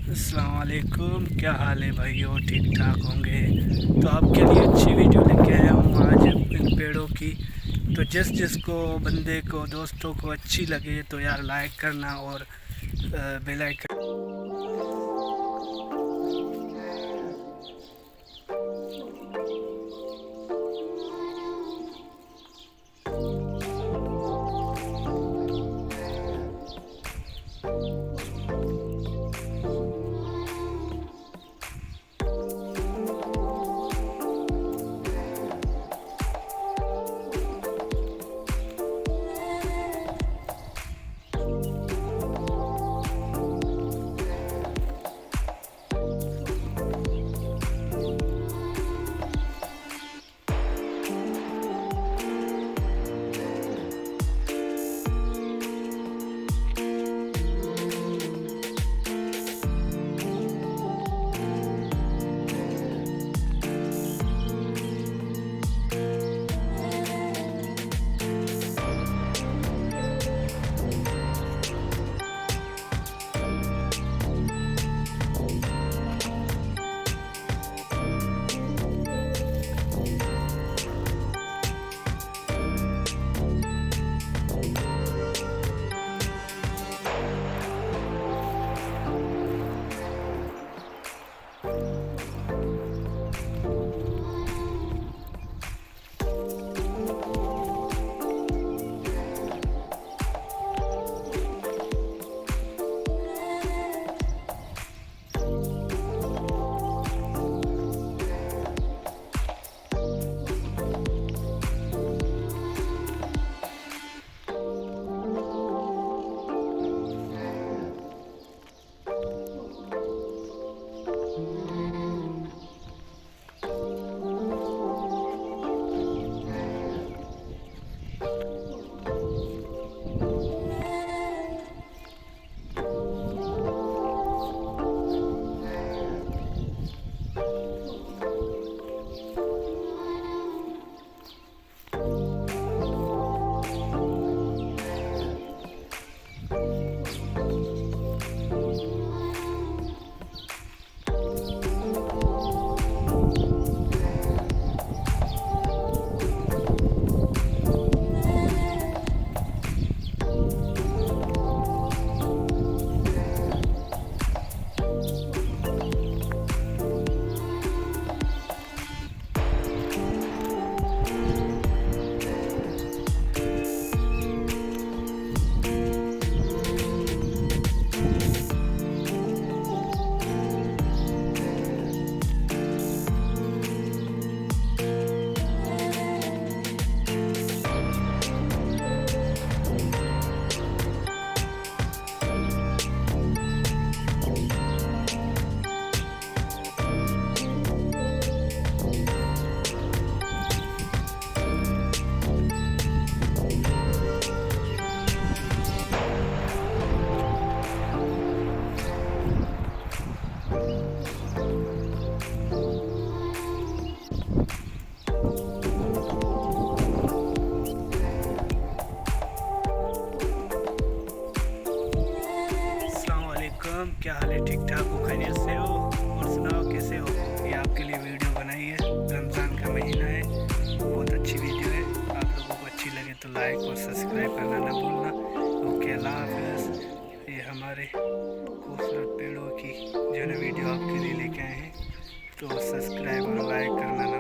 अस्सलाम वालेकुम, क्या हाल है भाइयों? ठीक ठाक होंगे। तो आपके लिए अच्छी वीडियो लेके आया हूँ आज इन पेड़ों की। तो जिसको बंदे को दोस्तों को अच्छी लगे तो यार लाइक करना और बेल आइकन। अस्सलाम वालेकुम, क्या हाल है? ठीक ठाक हो? खैरियत से हो? और सुनाओ कैसे हो? ये आपके लिए वीडियो बनाई है। रमज़ान का महीना है, बहुत अच्छी वीडियो है। आप लोगों को अच्छी लगे तो लाइक और सब्सक्राइब करना ना भूलना। ओके, अल्लाह हाफ़िज़। ये हमारे खूबसूरत पेड़ों की जो है ना वीडियो आपके लिए लेके आए हैं, तो सब्सक्राइब और लाइक करना ना